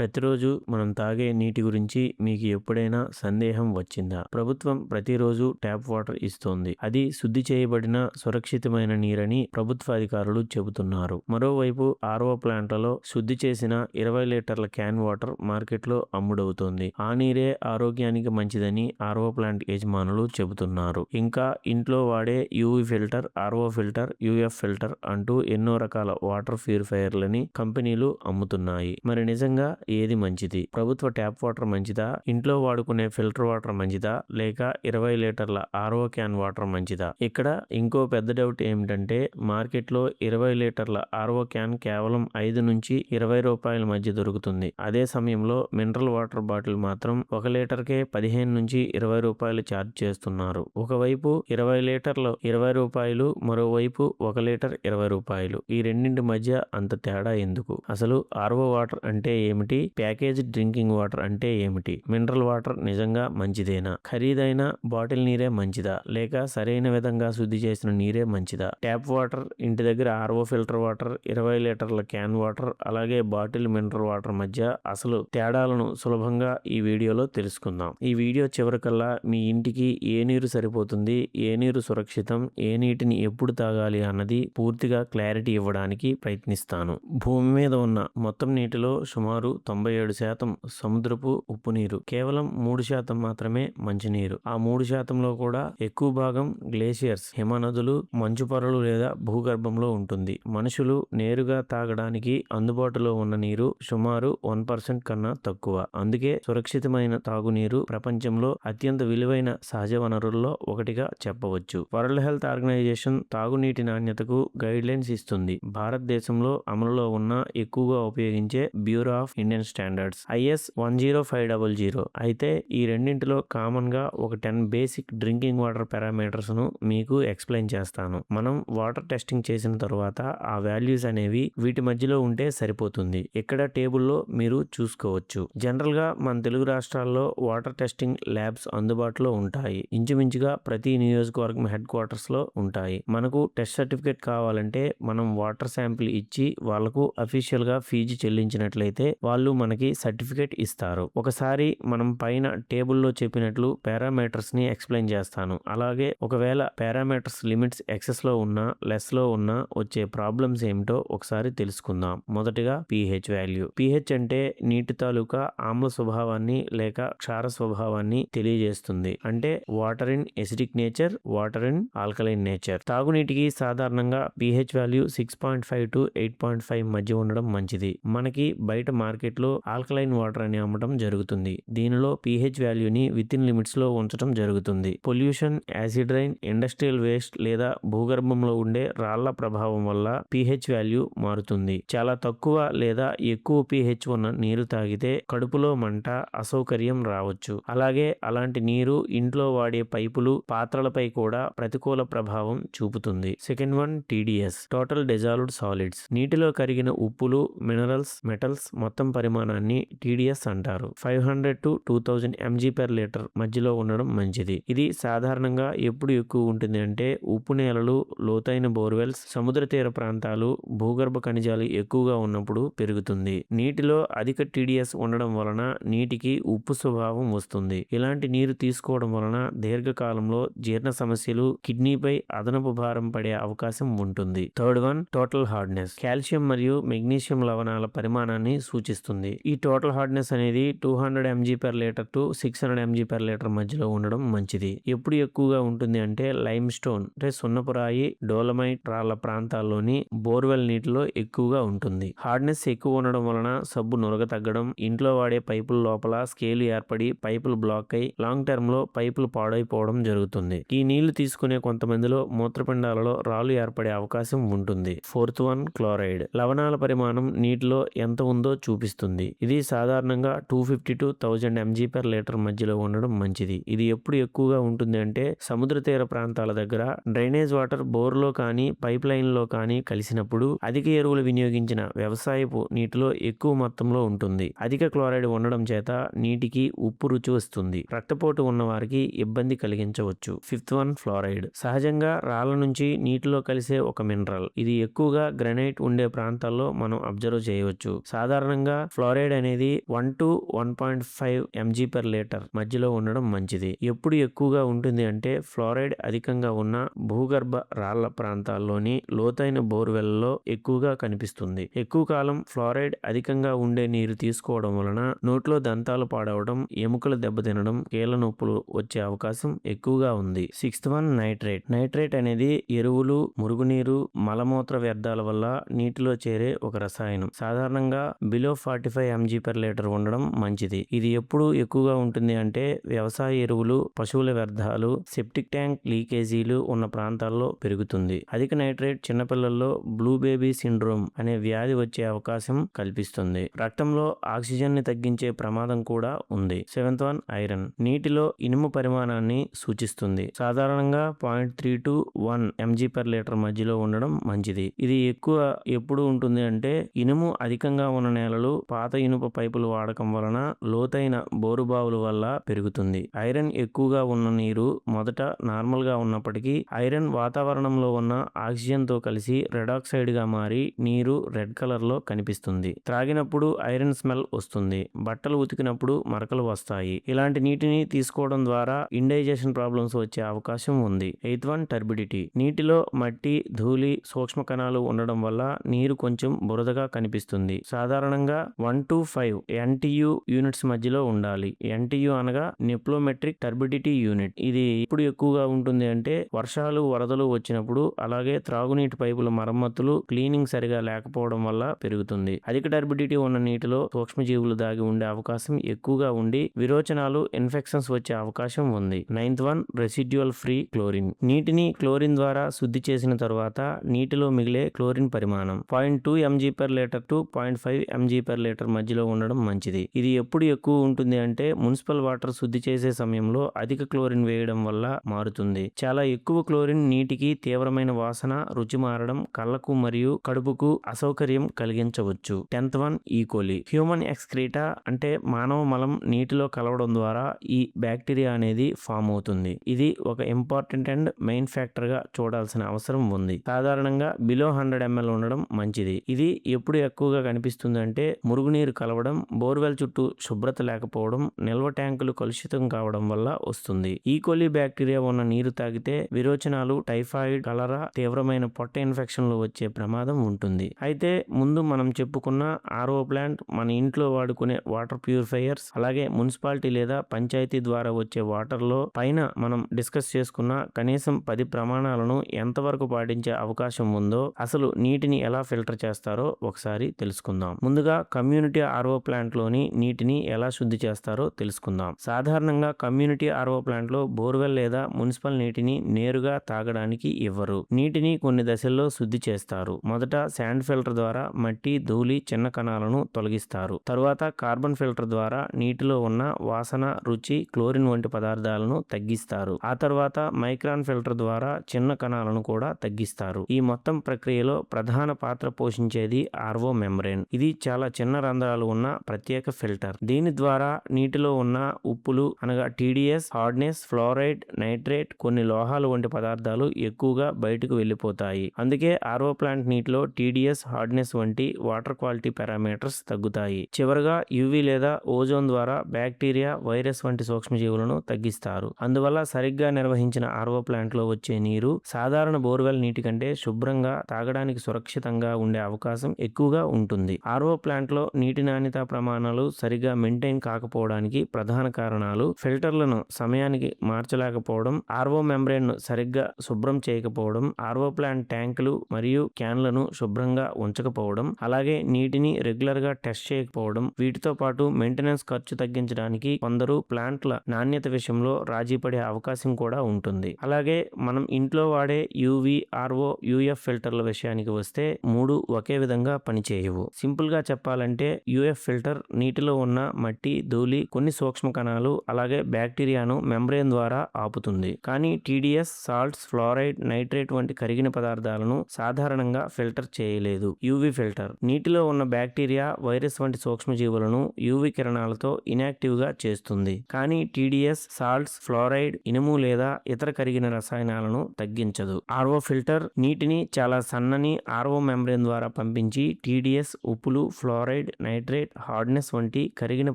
ప్రతిరోజు మనం తాగే నీటి గురించి మీకు ఎప్పుడైనా సందేహం వచ్చిందా? ప్రభుత్వం ప్రతిరోజు ట్యాప్ వాటర్ ఇస్తోంది. అది శుద్ధి చేయబడిన సురక్షితమైన నీరని ప్రభుత్వ అధికారులు చెబుతున్నారు. మరోవైపు ఆర్ఓ ప్లాంట్లలో శుద్ధి చేసిన 20 లీటర్ల క్యాన్ వాటర్ మార్కెట్లో అమ్ముడవుతోంది. ఆ నీరే ఆరోగ్యానికి మంచిదని ఆర్ఓ ప్లాంట్ యజమానులు చెబుతున్నారు. ఇంకా ఇంట్లో వాడే UV filter, RO filter, UF filter అంటూ ఎన్నో రకాల వాటర్ ప్యూరిఫైయర్లని కంపెనీలు అమ్ముతున్నాయి. మరి నిజంగా ఏది మంచిది? ప్రభుత్వ ట్యాప్ వాటర్ మంచిదా? ఇంట్లో వాడుకునే ఫిల్టర్ వాటర్ మంచిదా? లేక 20 లీటర్ల ఆర్ఓ క్యాన్ వాటర్ మంచిదా? ఇక్కడ ఇంకో పెద్ద డౌట్ ఏమిటంటే మార్కెట్లో 20 లీటర్ల ఆర్ఓ క్యాన్ కేవలం 5 నుంచి 20 రూపాయల మధ్య దొరుకుతుంది. అదే సమయంలో మినరల్ వాటర్ బాటిల్ మాత్రం 1 లీటర్కే 15 నుంచి 20 రూపాయలు ఛార్జ్ చేస్తున్నారు. ఒకవైపు 20 లీటర్లు 20 రూపాయలు, మరోవైపు 1 లీటర్ 20 రూపాయలు. ఈ రెండింటి మధ్య అంత తేడా ఎందుకు? అసలు ఆర్ఓ వాటర్ అంటే ఏమిటి? ప్యాకేజ్ డ్రింకింగ్ వాటర్ అంటే ఏమిటి? మినరల్ వాటర్ నిజంగా మంచిదేనా? ఖరీదైన బాటిల్ నీరే మంచిదా? లేక సరైన విధంగా శుద్ధి చేసిన నీరే మంచిదా? ట్యాప్ వాటర్, ఇంటి దగ్గర ఆర్ఓ ఫిల్టర్ వాటర్, 20 లీటర్ల క్యాన్ వాటర్, అలాగే బాటిల్ మినరల్ వాటర్ మధ్య అసలు తేడాలను సులభంగా ఈ వీడియోలో తెలుసుకుందాం. ఈ వీడియో చివరికల్లా మీ ఇంటికి ఏ నీరు సరిపోతుంది, ఏ నీరు సురక్షితం, ఏ నీటిని ఎప్పుడు తాగాలి అన్నది పూర్తిగా క్లారిటీ ఇవ్వడానికి ప్రయత్నిస్తాను. భూమి మీద ఉన్న మొత్తం నీటిలో సుమారు 97% సముద్రపు ఉప్పు నీరు, కేవలం 3% మాత్రమే మంచినీరు. ఆ 3%లో కూడా ఎక్కువ భాగం గ్లేషియర్స్, హిమనదులు, మంచు పొరలు లేదా భూగర్భంలో ఉంటుంది. మనుషులు నేరుగా తాగడానికి అందుబాటులో ఉన్న నీరు సుమారు 1% కన్నా తక్కువ. అందుకే సురక్షితమైన తాగునీరు ప్రపంచంలో అత్యంత విలువైన సహజ వనరుల్లో ఒకటిగా చెప్పవచ్చు. వరల్డ్ హెల్త్ ఆర్గనైజేషన్ తాగునీటి నాణ్యతకు గైడ్ లైన్స్ ఇస్తుంది. భారతదేశంలో అమలులో ఉన్న ఎక్కువగా ఉపయోగించే bureau of Indian standards IS 10500. అయితే ఈ రెండింటిలో కామన్ గా ఒక 10 బేసిక్ డ్రింకింగ్ వాటర్ పారామీటర్స్ ను మీకు ఎక్స్ప్లెయిన్ చేస్తాను. మనం వాటర్ టెస్టింగ్ చేసిన తర్వాత ఆ వాల్యూస్ అనేవి వీటి మధ్యలో ఉంటే సరిపోతుంది. ఇక్కడ టేబుల్లో మీరు చూసుకోవచ్చు. జనరల్ గా మన తెలుగు రాష్ట్రాల్లో వాటర్ టెస్టింగ్ ల్యాబ్స్ అందుబాటులో ఉంటాయి. ఇంచుమించుగా ప్రతి నియోజకవర్గం హెడ్ క్వార్టర్స్ లో ఉంటాయి. మనకు టెస్ట్ సర్టిఫికేట్ కావాలంటే మనం వాటర్ శాంపిల్ ఇచ్చి వాళ్లకు అఫీషియల్ గా ఫీజు చెల్లించినట్లయితే వాళ్ళు మనకి సర్టిఫికేట్ ఇస్తారు. ఒకసారి మనం పైన టేబుల్లో చెప్పినట్లు పారామీటర్స్ ని ఎక్స్ప్లెయిన్ చేస్తాను. అలాగే ఒకవేళ పారామీటర్స్ లిమిట్స్ ఎక్సెస్ లో ఉన్నా, లెస్ లో ఉన్నా వచ్చే ప్రాబ్లమ్స్ ఏమిటో ఒకసారి తెలుసుకుందాం. మొదటిగా pH వాల్యూ. pH అంటే నీటి తాలూకా ఆమ్ల స్వభావాన్ని లేక క్షార స్వభావాన్ని తెలియజేస్తుంది. అంటే water in acidic nature, water in alkaline nature. తాగునీటికి సాధారణంగా pH వాల్యూ 6.5 to 8.5 మధ్య ఉండడం మంచిది. మనకి బయట మార్కెట్లో ఆల్కలైన్ వాటర్ అని అమ్మటం జరుగుతుంది. దీనిలో pH వాల్యూని విత్ ఇన్ లిమిట్స్ లో ఉంచడం జరుగుతుంది. Pollution, acid rain, industrial waste లేదా భూగర్భంలో ఉండే రాళ్ల ప్రభావం వల్ల pH వాల్యూ మారుతుంది. చాలా తక్కువ లేదా ఎక్కువ pH ఉన్న నీరు తాగితే కడుపులో మంట, అసౌకర్యం రావచ్చు. అలాగే అలాంటి నీరు ఇంట్లో వాడే పైపులు, పాత్రలపై కూడా ప్రతికూల ప్రభావం చూపుతుంది. Second one TDS, total dissolved solids. నీటిలో కరిగిన ఉప్పులు, మినరల్స్, మెటల్స్ మొత్తం పరిమాణాన్ని TDS అంటారు. 500 to 2000 mg/లీటర్ మధ్యలో ఉండడం మంచిది. ఇది సాధారణంగా ఎప్పుడు ఎక్కువ ఉంటుంది అంటే ఉప్పు నేలలు, లోతైన బోర్వెల్స్, సముద్ర తీర ప్రాంతాలు, భూగర్భ ఖనిజాలు ఎక్కువగా ఉన్నప్పుడు పెరుగుతుంది. నీటిలో అధిక TDS ఉండడం వలన నీటికి ఉప్పు స్వభావం వస్తుంది. ఇలాంటి నీరు తీసుకోవడం వలన దీర్ఘకాలంలో జీర్ణ సమస్యలు, కిడ్నీపై అదనపు భారం పడే అవకాశం ఉంటుంది. Third one total hardness. Calcium మరియు మెగ్నీషియం లవణాల పరిమాణాన్ని సూచిస్తుంది. ఈ టోటల్ హార్డ్నెస్ అనేది 200 mg/లీటర్ to 600 mg/లీటర్ మధ్యలో ఉండడం మంచిది. ఎప్పుడు ఎక్కువగా ఉంటుంది అంటే లైమ్ స్టోన్ అంటే సున్నపురాయి, డోలమైట్ రాళ్ల ప్రాంతాల్లోని బోర్వెల్ నీటిలో ఎక్కువగా ఉంటుంది. హార్డ్నెస్ ఎక్కువ ఉండడం వలన సబ్బు నురగ తగ్గడం, ఇంట్లో వాడే పైపుల లోపల స్కేలు ఏర్పడి పైపులు బ్లాక్ అయి లాంగ్ టర్మ్ లో పైపులు పాడైపోవడం జరుగుతుంది. ఈ నీళ్లు తీసుకునే కొంతమందిలో మూత్రపిండాలలో రాళ్లు ఏర్పడే అవకాశం ఉంటుంది. Fourth one chloride. లవణాల పరిమాణం నీటిలో ఎంత ఉందో చూపిస్తుంది. ఇది సాధారణంగా 250 to 1000 mg/లీటర్ మధ్యలో ఉండడం మంచిది. ఇది ఎప్పుడు ఎక్కువగా ఉంటుంది అంటే సముద్ర తీర ప్రాంతాల దగ్గర డ్రైనేజ్ వాటర్ బోర్లో కానీ పైప్ లైన్ లో కానీ కలిసినప్పుడు అధిక ఎరువులు వినియోగించిన వ్యవసాయపు నీటిలో ఎక్కువ మొత్తంలో ఉంటుంది. అధిక క్లోరైడ్ ఉండడం చేత నీటికి ఉప్పు రుచి వస్తుంది. రక్తపోటు ఉన్న వారికి ఇబ్బంది కలిగించవచ్చు. Fifth one fluoride. సహజంగా రాళ్ల నుంచి నీటిలో కలిసే ఒక మినరల్. ఇది ఎక్కువగా గ్రానైట్ ఉండే ప్రాంతాల్లో మనం అబ్జర్వ్ చేయవచ్చు. సాధారణంగా ఫ్లోరైడ్ అనేది 1 to 1.5 mg/లీటర్ మధ్యలో ఉండడం మంచిది. ఎప్పుడు ఎక్కువగా ఉంటుంది అంటే ఫ్లోరైడ్ అధికంగా ఉన్న భూగర్భ రాళ్ల ప్రాంతాల్లోని లోతైన బోర్వెల్లో ఎక్కువగా కనిపిస్తుంది. ఎక్కువ కాలం ఫ్లోరైడ్ అధికంగా ఉండే నీరు తీసుకోవడం వలన నోట్లో దంతాలు పాడవడం, ఎముకలు దెబ్బతినడం, కీళ్ల నొప్పులు వచ్చే అవకాశం ఎక్కువగా ఉంది. 6th one nitrate. నైట్రేట్ అనేది ఎరువులు, మురుగునీరు, మలమూత్ర వ్యర్థాల వల్ల నీటిలో చేరే ఒక రసాయనం. సాధారణంగా బిలో 45 mg/లీటర్ ఉండడం మంచిది. ఇది ఎప్పుడు ఎక్కువగా ఉంటుంది అంటే వ్యవసాయ ఎరువులు, పశువుల వ్యర్థాలు, సెప్టిక్ ట్యాంక్ లీకేజీలు ఉన్న ప్రాంతాల్లో పెరుగుతుంది. అధిక నైట్రేట్ చిన్నపిల్లల్లో బ్లూ బేబీ సిండ్రోమ్ అనే వ్యాధి వచ్చే అవకాశం కల్పిస్తుంది. రక్తంలో ఆక్సిజన్ ని తగ్గించే ప్రమాదం కూడా ఉంది. 7th one iron. నీటిలో ఇనుము పరిమాణాన్ని సూచిస్తుంది. సాధారణంగా 0.3 to 1 mg/లీటర్ మధ్యలో ఉండడం మంచిది. ఇది ఎక్కువ ఎప్పుడు ఉంటుంది అంటే ఇనుము అధికంగా ఉన్న నేలలు, పాత ఇనుప పైపులు వాడకం వలన, లోతైన బోరుబావుల వల్ల పెరుగుతుంది. ఐరన్ ఎక్కువగా ఉన్న నీరు మొదట నార్మల్ గా ఉన్నప్పటికీ ఐరన్ వాతావరణంలో ఉన్న ఆక్సిజన్ తో కలిసి రెడ్ ఆక్సైడ్ గా మారి నీరు రెడ్ కలర్ లో కనిపిస్తుంది. త్రాగినప్పుడు ఐరన్ స్మెల్ వస్తుంది. బట్టలు ఉతికినప్పుడు మరకలు వస్తాయి. ఇలాంటి నీటిని తీసుకోవడం ద్వారా ఇండైజెషన్ ప్రాబ్లమ్స్ వచ్చే అవకాశం ఉంది. 8th one turbidity. నీటిలో మట్టి, ధూళి, సూక్ష్మ కణాలు ఉండడం వల్ల నీరు కొంచెం బురదగా కనిపిస్తుంది. సాధారణంగా 1 to 5 NTU యూనిట్స్ మధ్యలో ఉండాలి. NTU అనగా నెప్లోమెట్రిక్ టర్బిడిటీ యూనిట్. ఇది ఇప్పుడు ఎక్కువగా ఉంటుంది అంటే వర్షాలు, వరదలు వచ్చినప్పుడు, అలాగే త్రాగునీటి పైపుల మరమ్మతులు, క్లీనింగ్ సరిగా లేకపోవడం వల్ల పెరుగుతుంది. అధిక టర్బిడిటీ ఉన్న నీటిలో సూక్ష్మజీవులు దాగి ఉండే అవకాశం ఎక్కువగా ఉండి విరోచనాలు, ఇన్ఫెక్షన్స్ వచ్చే అవకాశం ఉంది. 9th one residual free chlorine. నీటిని క్లోరిన్ ద్వారా శుద్ధి చేసిన తరువాత నీటిలో మిగిలే క్లోరిన్ పరిమాణం 0.2 mg/లీటర్ to 0.5 mg/లీటర్ మధ్యలో ఉండడం మంచిది. ఇది ఎప్పుడు ఎక్కువ ఉంటుంది అంటే మున్సిపల్ వాటర్ శుద్ధి చేసే సమయంలో అధిక క్లోరిన్ వేయడం వల్ల మారుతుంది. చాలా ఎక్కువ క్లోరిన్ నీటికి తీవ్రమైన వాసన, రుచి మారడం, కళ్లకు మరియు కడుపుకు అసౌకర్యం కలిగించవచ్చు. 10th one E. coli. Human excreta అంటే మానవ మలం నీటిలో కలవడం ద్వారా ఈ బ్యాక్టీరియా అనేది ఫామ్ అవుతుంది. ఇది ఒక ఇంపార్టెంట్ అండ్ మెయిన్ ఫ్యాక్టర్ గా చూడాల్సిన అవసరం ఉంది. సాధారణంగా బిలో 100 ml ఉండడం మంచిది. ఇది ఎప్పుడు ఎక్కువగా కనిపిస్తుంది అంటే మురుగునీరు కలవడం, బోర్వెల్ చుట్టూ శుభ్రత లేకపోవడం, నిల్వ ట్యాంకులు కలుషితం కావడం వల్ల వస్తుంది. ఈకోలి బ్యాక్టీరియా ఉన్న నీరు తాగితే విరోచనాలు, టైఫాయిడ్, కలరా, తీవ్రమైన పొట్ట ఇన్ఫెక్షన్లు వచ్చే ప్రమాదం ఉంటుంది. అయితే ముందు మనం చెప్పుకున్న ఆర్ఓ ప్లాంట్, మన ఇంట్లో వాడుకునే వాటర్ ప్యూరిఫైయర్స్, అలాగే మున్సిపాలిటీ లేదా పంచాయతీ ద్వారా వచ్చే వాటర్ లో పైన మనం డిస్కస్ చేసుకున్న కనీసం 10 ప్రమాణాలను ఎంతవరకు పాటించే అవకాశం ఉందో, అసలు నీటిని ఎలా ఫిల్టర్ చేస్తారో ఒకసారి తెలుసుకుందాం. ముందుగా కమ్యూనిటీ ఆర్ఓ ప్లాంట్ లోని నీటిని ఎలా శుద్ధి చేస్తారో తెలుసుకుందాం. సాధారణంగా కమ్యూనిటీ ఆర్ఓ ప్లాంట్ లో బోర్వెల్ లేదా మున్సిపల్ నీటిని నేరుగా తాగడానికి ఇవ్వరు. నీటిని కొన్ని దశల్లో శుద్ధి చేస్తారు. మొదట శాండ్ ఫిల్టర్ ద్వారా మట్టి, ధూళి, చిన్న కణాలను తొలగిస్తారు. తరువాత కార్బన్ ఫిల్టర్ ద్వారా నీటిలో ఉన్న వాసన, రుచి, క్లోరిన్ వంటి పదార్థాలను తగ్గిస్తారు. ఆ తర్వాత మైక్రాన్ ఫిల్టర్ ద్వారా చిన్న కణాలను కూడా తగ్గిస్తారు. ఈ మొత్తం ప్రక్రియలో ప్రధాన పాత్ర పోషించేది ఆర్ఓ మెంబ్రేన్. ఇది చాలా చిన్న రంధ్రాలు ఉన్న ప్రత్యేక ఫిల్టర్. దీని ద్వారా నీటిలో ఉన్న ఉప్పులు అనగా టీడీఎస్, హార్డ్నెస్, ఫ్లోరైడ్, నైట్రేట్, కొన్ని లోహాలు వంటి పదార్థాలు ఎక్కువగా బయటకు వెళ్లిపోతాయి. అందుకే ఆర్ఓ ప్లాంట్ నీటిలో టీడీఎస్, హార్డ్నెస్ వంటి వాటర్ క్వాలిటీ పారామీటర్స్ తగ్గుతాయి. చివరగా యువి లేదా ఓజోన్ ద్వారా బ్యాక్టీరియా, వైరస్ వంటి సూక్ష్మజీవులను తగ్గిస్తారు. అందువల్ల సరిగ్గా నిర్వహించిన ఆర్ఓ ప్లాంట్ లో వచ్చే నీరు సాధారణ బోర్వెల్ నీటి కంటే శుభ్రంగా, తాగడానికి సురక్షితంగా ఉండే అవకాశం ఎక్కువగా ఉంటుంది. ఆర్ఓ ప్లాంట్ లో నీటి నాణ్యత ప్రమాణాలు సరిగ్గా మెయింటైన్ కాకపోవడానికి ప్రధాన కారణాలు ఫిల్టర్లను సమయానికి మార్చలేకపోవడం, ఆర్ఓ మెంబ్రేన్ ను సరిగ్గా శుభ్రం చేయకపోవడం, ఆర్ఓ ప్లాంట్ ట్యాంకులు మరియు క్యాన్లను శుభ్రంగా ఉంచకపోవడం, అలాగే నీటిని రెగ్యులర్ గా టెస్ట్ చేయకపోవడం. వీటితో పాటు మెయింటెనెన్స్ ఖర్చు తగ్గించడానికి కొందరు ప్లాంట్ల నాణ్యత విషయంలో రాజీ పడే అవకాశం కూడా ఉంటుంది. అలాగే మనం ఇంట్లో వాడే యువి, ఆర్ఓ, యుఎఫ్ ఫిల్టర్ల విషయానికి వస్తే 3 ఒకే విధంగా పనిచేయవు. సింపుల్ గా చెప్పాలంటే యుఎఫ్ ఫిల్టర్ నీటిలో ఉన్న మట్టి, ధూళి, కొన్ని సూక్ష్మ కణాలు, అలాగే బ్యాక్టీరియాను మెంబ్రేన్ ద్వారా ఆపుతుంది. కానీ టీడీఎస్, సాల్ట్స్, ఫ్లోరైడ్, నైట్రేట్ వంటి కరిగిన పదార్థాలను సాధారణంగా ఫిల్టర్ చేయలేదు. యువి ఫిల్టర్ నీటిలో ఉన్న బ్యాక్టీరియా, వైరస్ వంటి సూక్ష్మజీవులను యువి కిరణాలతో ఇనాక్టివ్ గా చేస్తుంది. కానీ టీడీఎస్, సాల్ట్స్, ఫ్లోరైడ్, ఇనుము లేదా ఇతర కరిగిన రసాయనాలను తగ్గించదు. ఆర్ఓ ఫిల్టర్ నీటిని చాలా సన్నని ఆర్ఓ మెంబ్రేన్ ద్వారా పంపించి టీడీఎస్, ఉప్పులు, ఫ్లోరైడ్ ఫ్లోరైడ్, నైట్రేట్, హార్డ్నెస్ వంటి కరిగిన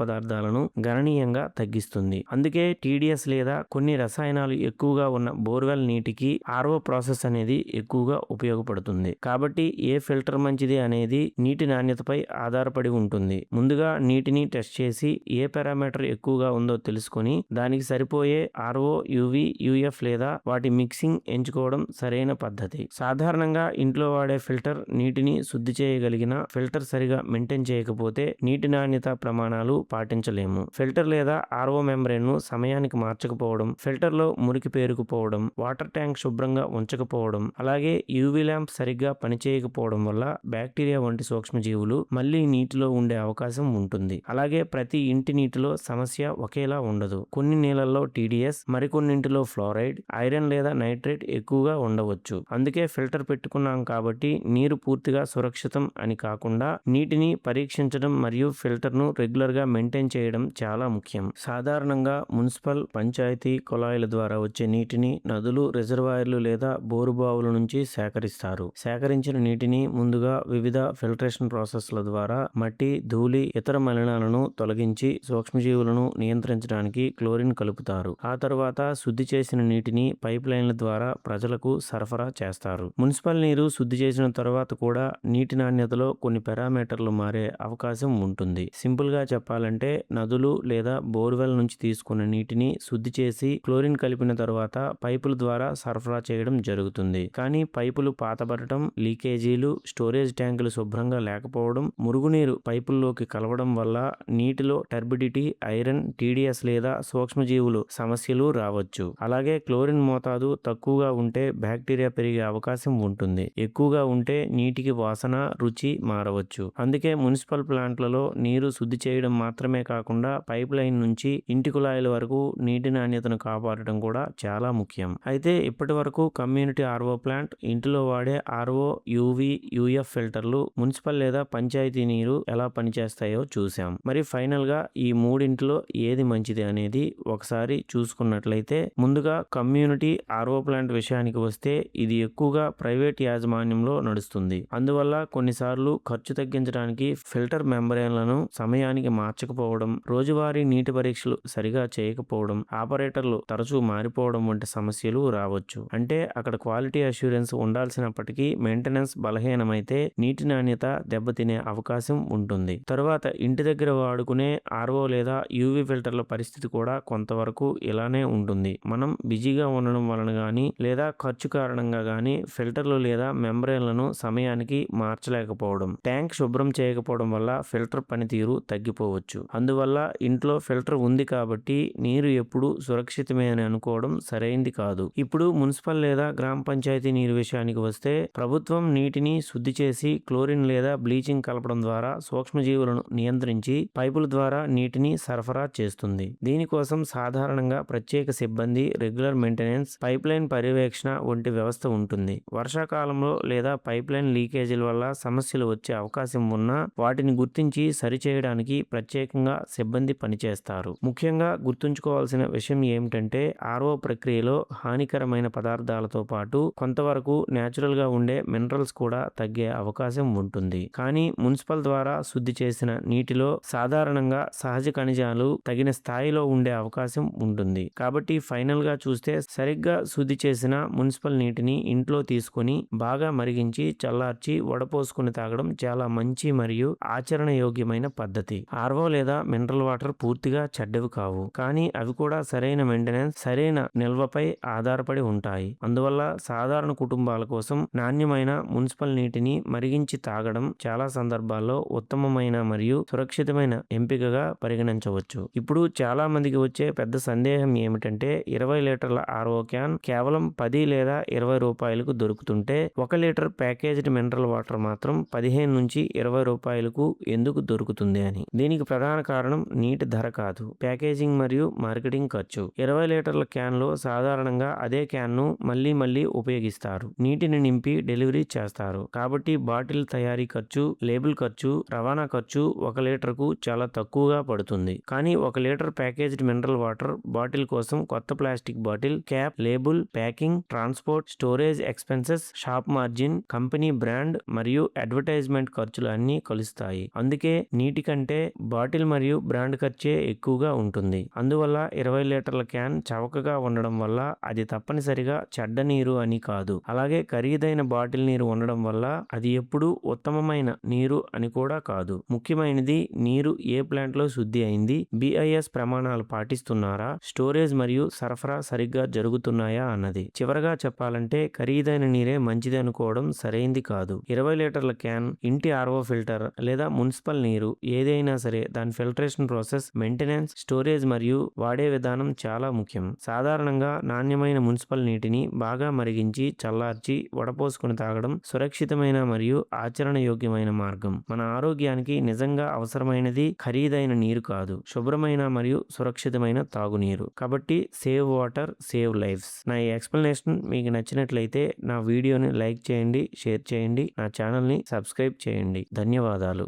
పదార్థాలను గణనీయంగా తగ్గిస్తుంది. అందుకే టీడీఎస్ లేదా కొన్ని రసాయనాలు ఎక్కువగా ఉన్న బోర్వెల్ నీటికి ఆర్ఓ ప్రాసెస్ అనేది ఎక్కువగా ఉపయోగపడుతుంది. కాబట్టి ఏ ఫిల్టర్ మంచిది అనేది నీటి నాణ్యతపై ఆధారపడి ఉంటుంది. ముందుగా నీటిని టెస్ట్ చేసి ఏ పారామీటర్ ఎక్కువగా ఉందో తెలుసుకొని దానికి సరిపోయే ఆర్ఓ, యువి, యుఎఫ్ లేదా వాటి మిక్సింగ్ ఎంచుకోవడం సరైన పద్ధతి. సాధారణంగా ఇంట్లో వాడే ఫిల్టర్ నీటిని శుద్ధి చేయగలిగిన ఫిల్టర్ సరిగా మెయింటైన్ చేయకపోతే నీటి నాణ్యత ప్రమాణాలు పాటించలేము. ఫిల్టర్ లేదా ఆర్ఓ మెంబ్రేన్ ను సమయానికి మార్చకపోవడం, ఫిల్టర్ లో మురికి పేరుకుపోవడం, వాటర్ ట్యాంక్ శుభ్రంగా ఉంచకపోవడం, అలాగే యూవీ ల్యాంప్ సరిగ్గా పనిచేయకపోవడం వల్ల బ్యాక్టీరియా వంటి సూక్ష్మజీవులు మళ్లీ నీటిలో ఉండే అవకాశం ఉంటుంది. అలాగే ప్రతి ఇంటి నీటిలో సమస్య ఒకేలా ఉండదు. కొన్ని నీళ్లలో టీడీఎస్, మరికొన్నింటిలో ఫ్లోరైడ్, ఐరన్ లేదా నైట్రేట్ ఎక్కువగా ఉండవచ్చు. అందుకే ఫిల్టర్ పెట్టుకున్నాం కాబట్టి నీరు పూర్తిగా సురక్షితం అని కాకుండా నీటిని పరీక్షించడం మరియు ఫిల్టర్ ను రెగ్యులర్ గా మెయింటైన్ చేయడం చాలా ముఖ్యం. సాధారణంగా మున్సిపల్, పంచాయతీ కుళాయిల ద్వారా వచ్చే నీటిని నదులు, రిజర్వాయర్లు లేదా బోరుబావుల నుంచి సేకరిస్తారు. సేకరించిన నీటిని ముందుగా వివిధ ఫిల్టరేషన్ ప్రాసెస్ల ద్వారా మట్టి, ధూళి, ఇతర మలినాలను తొలగించి సూక్ష్మజీవులను నియంత్రించడానికి క్లోరిన్ కలుపుతారు. ఆ తర్వాత శుద్ధి చేసిన నీటిని పైప్ లైన్ల ద్వారా ప్రజలకు సరఫరా చేస్తారు. మున్సిపల్ నీరు శుద్ధి చేసిన తర్వాత కూడా నీటి నాణ్యతలో కొన్ని పారామీటర్లు మారే అవకాశం ఉంటుంది. సింపుల్ గా చెప్పాలంటే నదులు లేదా బోర్వెల్ నుంచి తీసుకున్న నీటిని శుద్ధి చేసి క్లోరిన్ కలిపిన తర్వాత పైపుల ద్వారా సరఫరా చేయడం జరుగుతుంది. కానీ పైపులు పాతబడటం, లీకేజీలు, స్టోరేజ్ ట్యాంకులు శుభ్రంగా లేకపోవడం, మురుగునీరు పైపుల్లోకి కలవడం వల్ల నీటిలో టర్బిడిటీ, ఐరన్, టీడీఎస్ లేదా సూక్ష్మజీవులు సమస్యలు రావచ్చు. అలాగే క్లోరిన్ మోతాదు తక్కువగా ఉంటే బ్యాక్టీరియా పెరిగే అవకాశం ఉంటుంది. ఎక్కువగా ఉంటే నీటికి వాసన, రుచి మారవచ్చు. అందుకే మున్సిపల్ ప్లాంట్లలో నీరు శుద్ధి చేయడం మాత్రమే కాకుండా పైప్ లైన్ నుంచి ఇంటి కుళాయిల వరకు నీటి నాణ్యతను కాపాడటం కూడా చాలా ముఖ్యం. అయితే ఇప్పటి వరకు కమ్యూనిటీ ఆర్ఓ ప్లాంట్, ఇంటిలో వాడే ఆర్ఓ, యూవి, యూఎఫ్ ఫిల్టర్లు, మున్సిపల్ లేదా పంచాయతీ నీరు ఎలా పనిచేస్తాయో చూసాం. మరి ఫైనల్ గా ఈ మూడింటిలో ఏది మంచిది అనేది ఒకసారి చూసుకున్నట్లయితే ముందుగా కమ్యూనిటీ ఆర్ఓ ప్లాంట్ విషయానికి వస్తే ఇది ఎక్కువగా ప్రైవేట్ యాజమాన్యంలో నడుస్తుంది. అందువల్ల కొన్నిసార్లు ఖర్చు తగ్గించడానికి ఫిల్టర్ మెంబ్రేన్లను సమయానికి మార్చకపోవడం, రోజువారీ నీటి పరీక్షలు సరిగా చేయకపోవడం, ఆపరేటర్లు తరచూ మారిపోవడం వంటి సమస్యలు రావచ్చు. అంటే అక్కడ క్వాలిటీ అష్యూరెన్స్ ఉండాల్సినప్పటికీ మెయింటెనెన్స్ బలహీనమైతే నీటి నాణ్యత దెబ్బతినే అవకాశం ఉంటుంది. తరువాత ఇంటి దగ్గర వాడుకునే ఆర్ఓ లేదా యూవీ ఫిల్టర్ల పరిస్థితి కూడా కొంతవరకు ఇలానే ఉంటుంది. మనం బిజీగా ఉండడం వలన గానీ లేదా ఖర్చు కారణంగా గానీ ఫిల్టర్లు లేదా మెంబ్రేన్లను సమయానికి మార్చలేకపోవడం, ట్యాంక్ శుభ్రం చేయకపోవడం వల్ల ఫిల్టర్ పనితీరు తగ్గిపోవచ్చు. అందువల్ల ఇంట్లో ఫిల్టర్ ఉంది కాబట్టి నీరు ఎప్పుడు సురక్షితమే అని అనుకోవడం సరైంది కాదు. ఇప్పుడు మున్సిపల్ లేదా గ్రామ పంచాయతీ నీరు విషయానికి వస్తే ప్రభుత్వం నీటిని శుద్ధి చేసి క్లోరిన్ లేదా బ్లీచింగ్ కలపడం ద్వారా సూక్ష్మజీవులను నియంత్రించి పైపుల ద్వారా నీటిని సరఫరా చేస్తుంది. దీనికోసం సాధారణంగా ప్రత్యేక సిబ్బంది, రెగ్యులర్ మెయింటెనెన్స్, పైప్ లైన్ పర్యవేక్షణ వంటి వ్యవస్థ ఉంటుంది. వర్షాకాలంలో లేదా పైప్ లైన్ లీకేజీల వల్ల సమస్యలు వచ్చే అవకాశం ఉన్నా వాటిని గుర్తించి సరిచేయడానికి ప్రత్యేకంగా సిబ్బంది పనిచేస్తారు. ముఖ్యంగా గుర్తుంచుకోవాల్సిన విషయం ఏమిటంటే ఆర్ఓ ప్రక్రియలో హానికరమైన పదార్థాలతో పాటు కొంతవరకు నేచురల్ గా ఉండే మినరల్స్ కూడా తగ్గే అవకాశం ఉంటుంది. కానీ మున్సిపల్ ద్వారా శుద్ధి చేసిన నీటిలో సాధారణంగా సహజ ఖనిజాలు తగిన స్థాయిలో ఉండే అవకాశం ఉంటుంది. కాబట్టి ఫైనల్ గా చూస్తే సరిగ్గా శుద్ధి చేసిన మున్సిపల్ నీటిని ఇంట్లో తీసుకొని బాగా మరిగించి చల్లార్చి వడపోసుకుని తాగడం చాలా మంచి మరియు ఆచరణ యోగ్యమైన పద్ధతి. ఆర్ఓ లేదా మినరల్ వాటర్ పూర్తిగా చెడ్డవి కావు, కానీ అవి కూడా సరైన మెయింటెనెన్స్, సరైన నిల్వపై ఆధారపడి ఉంటాయి. అందువల్ల సాధారణ కుటుంబాల కోసం నాణ్యమైన మున్సిపల్ నీటిని మరిగించి తాగడం చాలా సందర్భాల్లో ఉత్తమమైన మరియు సురక్షితమైన ఎంపికగా పరిగణించవచ్చు. ఇప్పుడు చాలా మందికి వచ్చే పెద్ద సందేహం ఏమిటంటే 20 లీటర్ల ఆర్ఓ క్యాన్ కేవలం 10 లేదా 20 రూపాయలకు దొరుకుతుంటే 1 లీటర్ ప్యాకేజ్డ్ మినరల్ వాటర్ మాత్రం 15 నుంచి 20 రూపాయలకు ఎందుకు దొరుకుతుంది అని. దీనికి ప్రధాన కారణం నీటి ధర కాదు, ప్యాకేజింగ్ మరియు మార్కెటింగ్ ఖర్చు. 20 లీటర్ల క్యాన్ లో సాధారణంగా అదే క్యాన్ ను మళ్లీ ఉపయోగిస్తారు, నీటిని నింపి డెలివరీ చేస్తారు. కాబట్టి బాటిల్ తయారీ ఖర్చు, లేబుల్ ఖర్చు, రవాణా ఖర్చు 1 లీటర్కు చాలా తక్కువగా పడుతుంది. కానీ 1 litre packaged mineral water bottle కోసం కొత్త plastic bottle, cap, label, packing, transport, storage expenses, shop margin, company brand మరియు అడ్వర్టైజ్మెంట్ ఖర్చులు అన్నీ కలుస్తాయి. నిలుస్తాయి. అందుకే నీటి కంటే బాటిల్ మరియు బ్రాండ్ ఖర్చే ఎక్కువగా ఉంటుంది. అందువల్ల 20 లీటర్ల క్యాన్ చవకగా ఉండడం వల్ల అది తప్పనిసరిగా చెడ్డ నీరు అని కాదు. అలాగే ఖరీదైన బాటిల్ నీరు ఉండడం వల్ల అది ఎప్పుడూ ఉత్తమమైన నీరు అని కూడా కాదు. ముఖ్యమైనది నీరు ఏ ప్లాంట్ లో శుద్ధి అయింది, BIS ప్రమాణాలు పాటిస్తున్నారా, స్టోరేజ్ మరియు సరఫరా సరిగ్గా జరుగుతున్నాయా అన్నది. చివరగా చెప్పాలంటే ఖరీదైన నీరే మంచిది అనుకోవడం సరైంది కాదు. 20 లీటర్ల క్యాన్, ఇంటి RO ఫిల్టర్ లేదా మున్సిపల్ నీరు ఏదైనా సరే దాని ఫిల్టరేషన్ ప్రాసెస్, మెయింటెనెన్స్, స్టోరేజ్ మరియు వాడే విధానం చాలా ముఖ్యం. సాధారణంగా నాణ్యమైన మున్సిపల్ నీటిని బాగా మరిగించి చల్లార్చి వడపోసుకుని తాగడం సురక్షితమైన మరియు ఆచరణయోగ్యమైన మార్గం. మన ఆరోగ్యానికి నిజంగా అవసరమైనది ఖరీదైన నీరు కాదు, శుభ్రమైన మరియు సురక్షితమైన తాగునీరు. కాబట్టి సేవ్ వాటర్, సేవ్ లైఫ్స్. నా ఈ ఎక్స్ప్లెనేషన్ మీకు నచ్చినట్లయితే నా వీడియోని లైక్ చేయండి, షేర్ చేయండి, నా ఛానల్ని సబ్స్క్రైబ్ చేయండి. ధన్యవాదాలు.